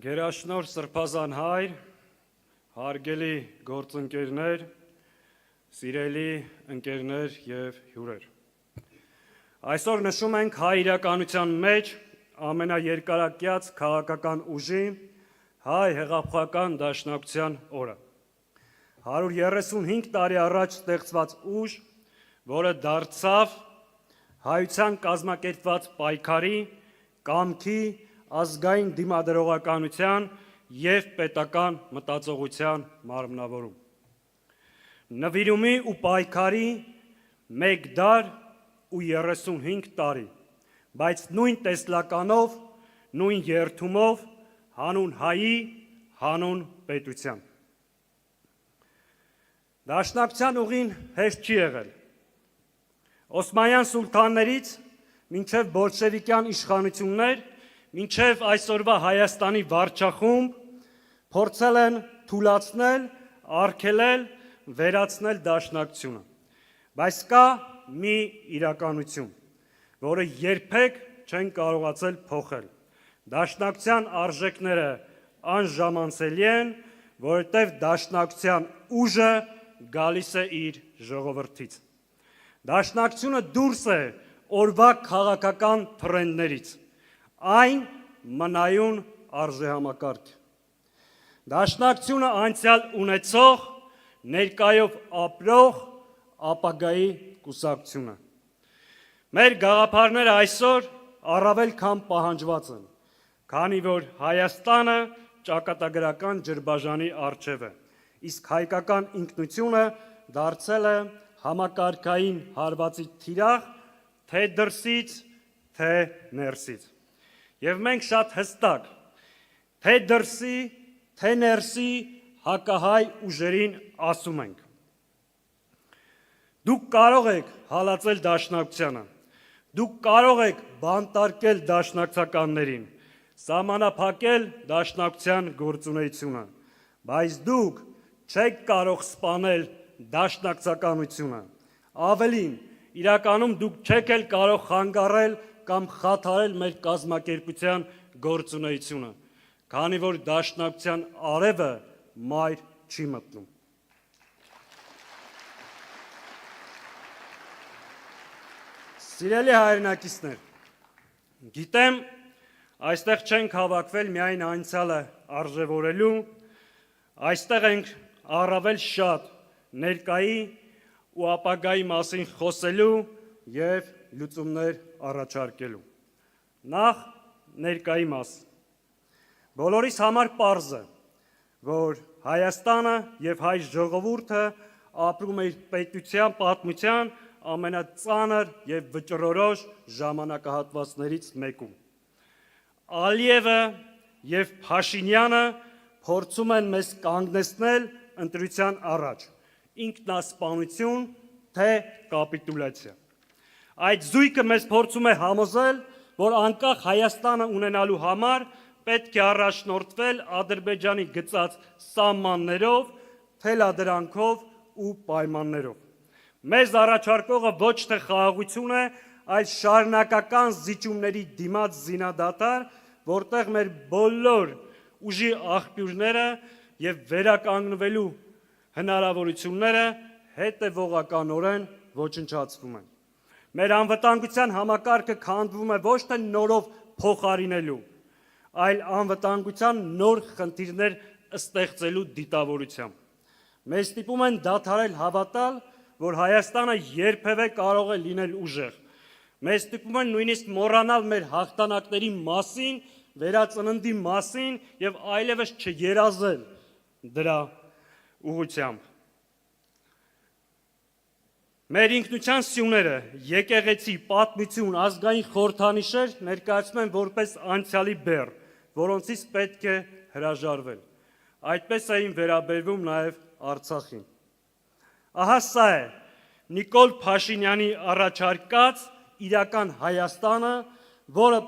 Գերաշնոր Սրբազան հայր, հարգելի գործընկերներ, սիրելի ընկերներ և հյուրեր։ Այսօր նշում ենք հայ իրականության մեջ ամենաերկարակյաց քաղաքական ուժի հայ հեղափոխական դաշնակցության օրը։ 135 տարի առաջ ստեղծված ուժ, որը դարձավ հայության կազմակերպված պայքարի, կամքի, ազգային դիմադրողականության և պետական մտածողության մարմնավորում։ Նվիրումի ու պայքարի մեկ դար ու 35 տարի, բայց նույն տեսլականով, նույն երդումով, հանուն հայի, հանուն պետության։ Դաշնակցության ուղին հեշտ չի եղել։ Օսմանյան սուլթաններից մինչև բոլշևիկյան իշխանություններ, մինչև այսօրվա Հայաստանի վարչախումբ փորձել են թուլացնել, արգելել, վերացնել դաշնակցությունը, բայց կա մի իրականություն, որը երբեք չեն կարողացել փոխել։ Դաշնակցության արժեքները անժամանցելի են, որովհետև դաշնակցության ուժը գալիս է իր ժողովրդից։ Դաշնակցությունը դուրս է օրվա քաղաքական թրենդներից, այն մնայուն արժեհամակարգ։ Դաշնակցությունը անցյալ ունեցող, ներկայով ապրող, ապագայի կուսակցությունը։ Մեր գաղափարները այսօր առավել քան պահանջված են, քանի որ Հայաստանը ճակատագրական ջրբաժանի առջև է, իսկ հայկական ինքնությունը դարձել է համակարգային հարվածի թիրախ, թե դրսից, թե ներսից։ Եվ մենք շատ հստակ, թե դրսի, թե ներսի հակահայ ուժերին ասում ենք. Դուք կարող եք հալածել դաշնակցությանը, դուք կարող եք բանտարկել դաշնակցականներին, սահմանափակել դաշնակցության գործունեությունը, բայց դուք չեք կարող սպանել դաշնակցականությունը, ավելին, իրականում դուք չեք էլ կարող խանգարել կամ խաթարել մեր կազմակերպության գործունեությունը, քանի որ դաշնակցության արևը մայր չի մտնում։ Սիրելի հայրենակիցներ, գիտեմ, այստեղ չենք հավաքվել միայն անցյալը արժևորելու, այստեղ ենք առավել շատ ներկայի ու ապագայի մասին խոսելու և լուծումներ առաջարկելու։ Նախ ներկայի մասին։ Բոլորիս համար պարզ է, որ Հայաստանը և հայ ժողովուրդը ապրում է իր պետության պատմության ամենածանր և վճռորոշ ժամանակահատվածներից մեկում։ Ալիևը և Փաշինյանը փորձում են մեզ կանգնեցնել ընտրության առաջ, ինքնասպանություն, թե կապիտուլյացիա։ Այդ զույգը մեզ փորձում է համոզել, որ անկախ Հայաստանը ունենալու համար պետք է առաջնորդվել Ադրբեջանի գծած սահմաններով, թելադրանքով ու պայմաններով։ Մեզ առաջարկողը ոչ թե խաղաղություն է, այլ շարունակական զիջումների դիմաց զինադադար, որտեղ մեր բոլոր ուժի աղբյուրները և վերականգնվելու հնարավորությունները հետևողականորեն ոչնչացվում են։ Մեր անվտանգության համակարգը քանդվում է ոչ թե նորով փոխարինելու, այլ անվտանգության նոր խնդիրներ ստեղծելու դիտավորությամբ։ Մեզ ստիպում են դադարել հավատալ, որ Հայաստանը երբևէ կարող է լինել ուժեղ։ Մեզ ստիպում են նույնիսկ մոռանալ մեր հաղթանակների մասին, վերածննդի մասին և այլևս չերազել դրա ուղղությամբ։ Մեր ինքնության սյուները, եկեղեցի, պատմություն, ազգային խորհրդանիշեր ներկայացնում են որպես անցյալի բեռ, որոնցից պետք է հրաժարվել։ Այդպես էին վերաբերվում նաև Արցախին։ Ահա սա է Նիկոլ Փաշինյանի առաջարկած իրական Հայաստանը, որը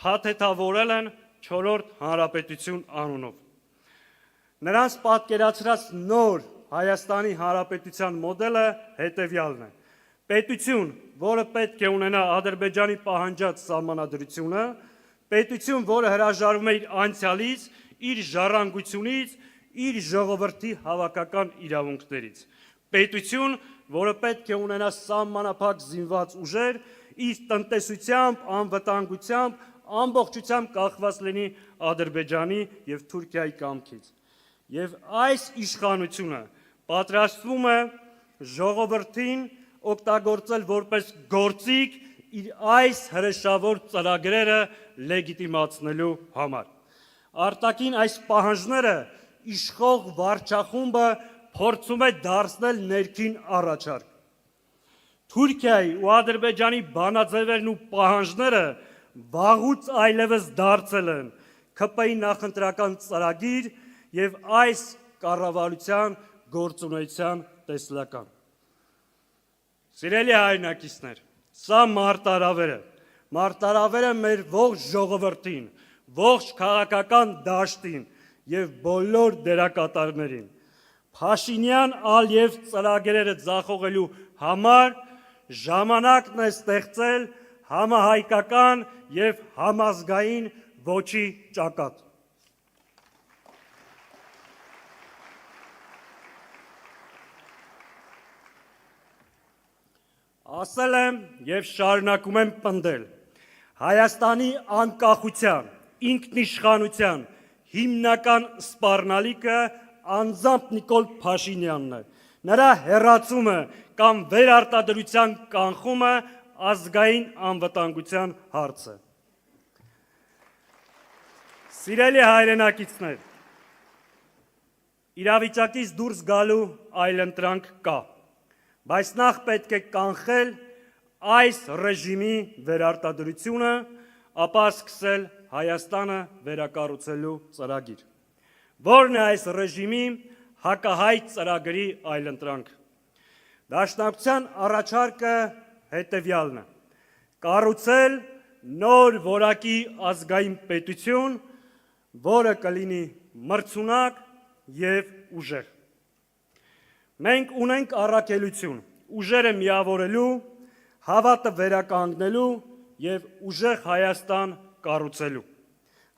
փաթեթավորել են 4-րդ հանրապետություն անունով։ Նրանց պատկերացրած նոր Հայաստանի Հանրապետության մոդելը հետևյալն է. պետություն, որը պետք է ունենա Ադրբեջանի պահանջած սահմանադրությունը, պետություն, որը հրաժարվում է իր անցյալից, իր ժառանգությունից, իր ժողովրդի հավաքական իրավունքներից։ Պետություն, որը պետք է ունենա սահմանափակ զինված ուժեր, իր տնտեսությամբ, անվտանգությամբ, ամբողջությամբ կախված լինի Ադրբեջանի եւ Թուրքիայի կամքից։ Եվ այս իշխանությունը պատրաստվում է ժողովրդին օգտագործել որպես գործիք իր այս հրեշավոր ծրագրերը լեգիտիմացնելու համար։ Արտաքին այս պահանջները իշխող վարչախումբը փորձում է դարձնել ներքին առաջարկ։ Թուրքիայի ու Ադրբեջանի բանաձևերն ու պահանջները վաղուց այլևս դարձել են ՔՊ-ի նախընտրական ծրագիր եւ այս կառավարության գործունեության տեսլական։ Սիրելի հայրենակիցներ, սա մարտահրավեր է մեր ողջ ժողովրդին, ողջ քաղաքական դաշտին եւ բոլոր դերակատարներին։ Փաշինյան Ալիև ծրագրերը ձախողելու համար ժամանակն է ստեղծել համահայկական եւ համազգային ոչի ճակատ։ Ասել եմ եւ շարունակում եմ պնդել. Հայաստանի անկախության, ինքնիշխանության հիմնական սպառնալիքը անձամբ Նիկոլ Փաշինյանն է։ Նրա հեռացումը կամ վերարտադրության կանխումը ազգային անվտանգության հարց է։ Սիրելի հայրենակիցներ, իրավիճակից դուրս գալու այլընտրանք կա, բայց նախ պետք է կանխել այս ռեժիմի վերարտադրությունը, ապա սկսել Հայաստանը վերակառուցելու ծրագիր։ Որն է այս ռեժիմի հակահայտ ծրագրի այլընտրանք։ Դաշնակցության առաջարկը հետևյալն է. կառուցել նոր որակի ազգային պետություն, որը կլինի մրցունակ եւ ուժեղ։ Մենք ունենք առաքելություն ուժերը միավորելու, հավատը վերականգնելու եւ ուժեղ Հայաստան կառուցելու։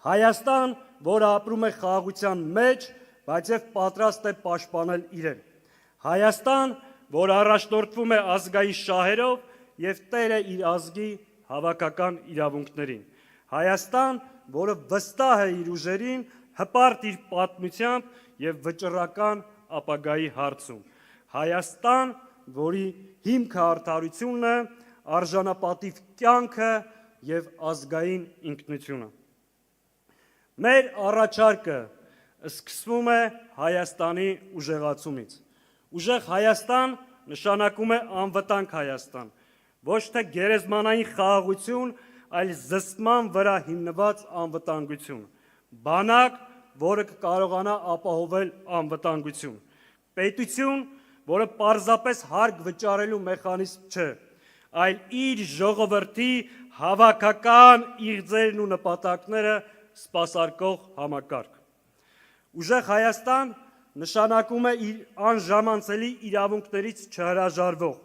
Հայաստան, որը ապրում է խաղաղության մեջ, բայց եւ պատրաստ է պաշտպանել իրեն։ Հայաստան, որը առաջնորդվում է ազգային շահերով եւ տեր է իր ազգի հավաքական իրավունքներին։ Հայաստան, որը վստահ է իր ուժերին, հպարտ իր պատմությամբ եւ վճռական ապագայի հարցում։ Հայաստան, որի հիմքը արդարությունն է, արժանապատիվ կյանքը եւ ազգային ինքնությունը։ Մեր առաջարկը սկսվում է Հայաստանի ուժեղացումից։ Ուժեղ Հայաստան նշանակում է անվտանգ Հայաստան, ոչ թե գերեզմանային խաղաղություն, այլ զսպման վրա հիմնված անվտանգություն։ Բանակ, որը կարողանա ապահովել անվտանգություն։ Պետություն, որը պարզապես հարկ վճարելու մեխանիզմ չէ, այլ իր ժողովրդի հավաքական իղձերն ու նպատակները սպասարկող համակարգ։ Ուժեղ Հայաստան նշանակում է իր անժամանցելի իրավունքներից չհրաժարվող,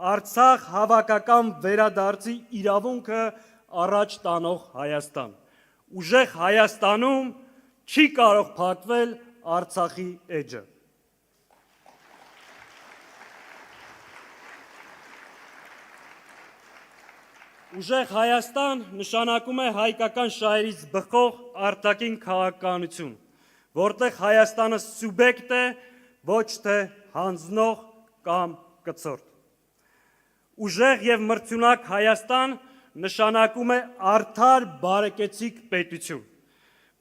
Արցախ հավաքական վերադարձի իրավունքը առաջ տանող Հայաստան։ Ուժեղ Հայաստանում չի կարող փակվել Արցախի էջը։ Ուժեղ Հայաստան նշանակում է հայկական շահերից բխող արտաքին քաղաքականություն, որտեղ Հայաստանը սուբյեկտ է, ոչ թե հանձնող կամ կցորդ։ Ուժեղ եւ մրցունակ Հայաստան նշանակում է արդար բարեկեցիկ պետություն,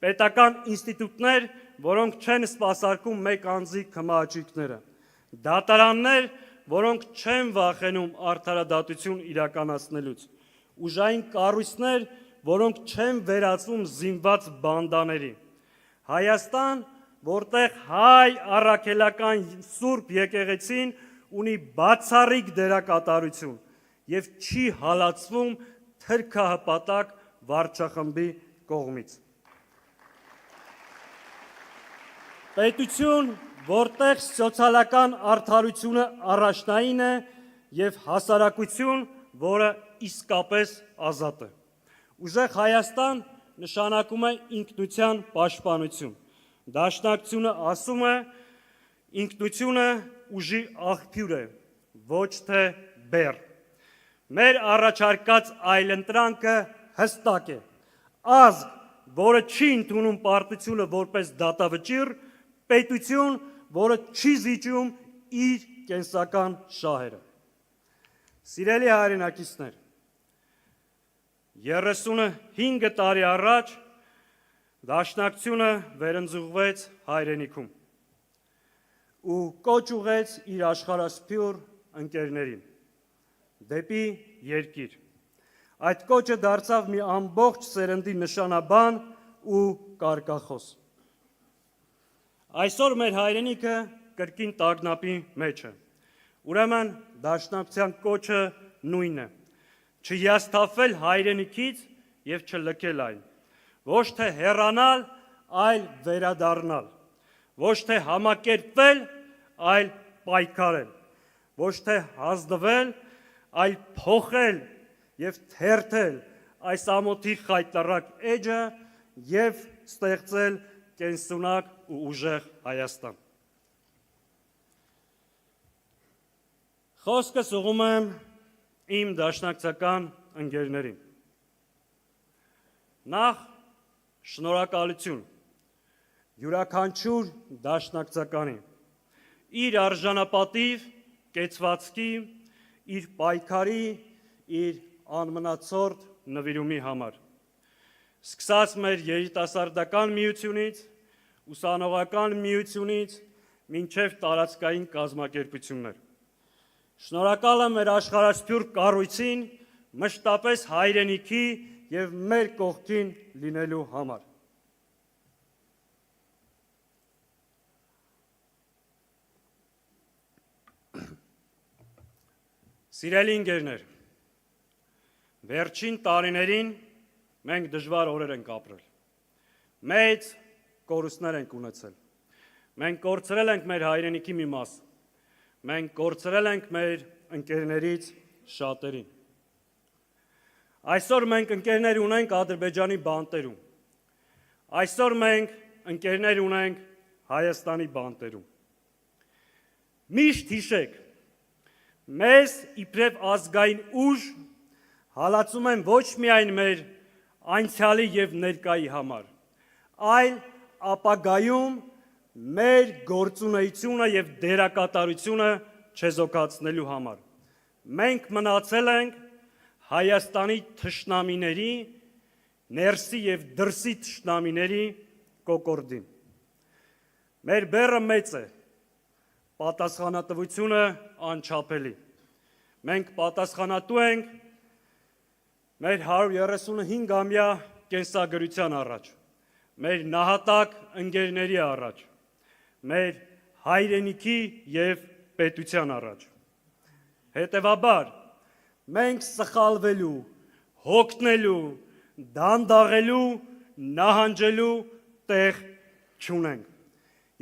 պետական ինստիտուտներ, որոնք չեն սպասարկում մեկ անձի քմահաճույքները, դատարաններ, որոնք չեն վախենում արդարադատություն իրականացնելուց, ուժային կառույցներ, որոնք չեն վերածվում զինված բանդաների։ Հայաստան, որտեղ հայ առաքելական Սուրբ եկեղեցին ունի բացառիկ դերակատարություն եւ չի հալածվում թրքահպատակ վարչախմբի կողմից։ Պետություն, որտեղ սոցիալական արդարությունը առաջնային է եւ հասարակություն, որը իսկապես ազատ է։ Ուժեղ Հայաստան նշանակում է ինքնության պաշտպանություն։ Դաշնակցությունը ասում է, ինքնությունը ուժի աղբյուր է, ոչ թե բեռ։ Մեր առաջարկած այլընտրանքը հստակ է։ Ազգ, որը չի ընդունում պարտությունը որպես դատավճիռ, պետություն, որը չի զիջում իր կենսական շահերը։ Սիրելի հայրենակիցներ, 35 տարի առաջ Դաշնակցությունը վերընձուղվեց հայրենիքում ու կոչ ուղեց իր աշխարհասփյուր ընկերներին դեպի երկիր։ Այդ կոչը դարձավ մի ամբողջ սերնդի նշանաբան ու կարգախոս։ Այսօր մեր հայրենիքը կրկին տագնապի մեջ է։ Ուրեմն Դաշնակցության կոչը նույնն է՝ չհիասթափվել հայրենիքից եւ չլքել այն, ոչ թե հեռանալ, այլ վերադառնալ, ոչ թե համակերպվել, այլ պայքարել, ոչ թե հազդվել, այլ փոխել եւ թերթել այս ամոթի խայտառակ էջը եւ ստեղծել կենսունակ ու ուժեղ Հայաստան։ Խոսքս ուղղում եմ իմ դաշնակցական ընկերներին։ Նախ շնորհակալություն յուրաքանչյուր դաշնակցականի իր արժանապատիվ կեցվածքի, իր պայքարի, իր անմնացորդ նվիրումի համար։ Սկսած մեր երիտասարդական միությունից, ուսանողական միությունից, մինչև տարածքային կազմակերպություններ։ Շնորհակալ եմ մեր աշխարհասփյուր կառույցին մշտապես հայրենիքի եւ մեր կողքին լինելու համար։ Սիրելի ընկերներ, վերջին տարիներին մենք դժվար օրեր ենք ապրել։ Մեծ կորուստներ ենք ունեցել։ Մենք կորցրել ենք մեր հայրենիքի մի մասը։ Մենք կորցրել ենք մեր ընկերներից շատերին։ Այսօր մենք ընկերներ ունենք Ադրբեջանի բանտերում։ Այսօր մենք ընկերներ ունենք Հայաստանի բանտերում։ Միշտ հիշեք, մեզ իբրև ազգային ուժ հալածում են ոչ միայն մեր անցյալի եւ ներկայի համար, այլ ապագայում մեր գործունեությունը եւ դերակատարությունը չեզոքացնելու համար։ Մենք մնացել ենք Հայաստանի թշնամիների, ներսի եւ դրսի թշնամիների կոկորդին։ Մեր բեռը մեծ է, պատասխանատվությունը անչափելի։ Մենք պատասխանատու ենք մեր 135-ամյա կենսագրության առաջ, մեր նահատակ ընկերների առաջ, մեր հայրենիքի եւ պետության առաջ։ Հետևաբար, մենք սխալվելու, հոգնելու, դանդաղելու, նահանջելու տեղ չունենք։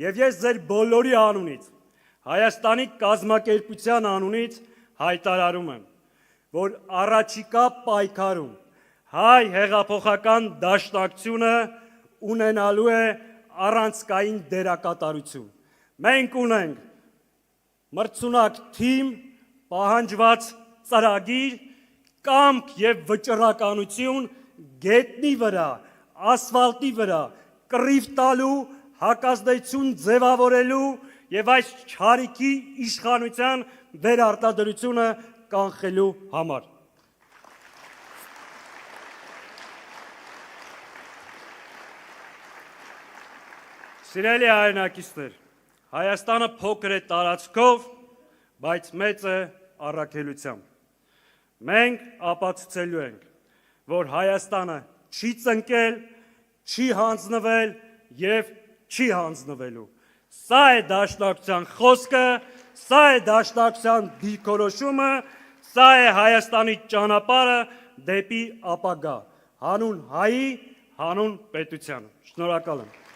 Եվ ես ձեր բոլորի անունից, Հայաստանի կազմակերպության անունից հայտարարում եմ, որ առաջիկա պայքարում հայ հեղափոխական դաշնակցությունը ունենալու է առանցքային դերակատարություն։ Մենք ունենք մրցունակ թիմ, պահանջված ծրագիր, կամք եւ վճռականություն գետնի վրա, ասֆալտի վրա, կռիվ տալու, հակազդեցություն ձևավորելու եւ այս չարիքի իշխանության վերարտադրությունը կանխելու համար։ Սիրելի հայրենակիցներ, Հայաստանը փոքր է տարածքով, բայց մեծ է առաքելությամբ։ Մենք ապացուցելու ենք, որ Հայաստանը չի ծնկել, չի հանձնվել եւ չի հանձնվելու։ Սա է դաշնակցության խոսքը, սա է դաշնակցության դիրքորոշումը, սա է Հայաստանի ճանապարհը դեպի ապագա, հանուն հայի, հանուն պետության։ Շնորհակալ եմ։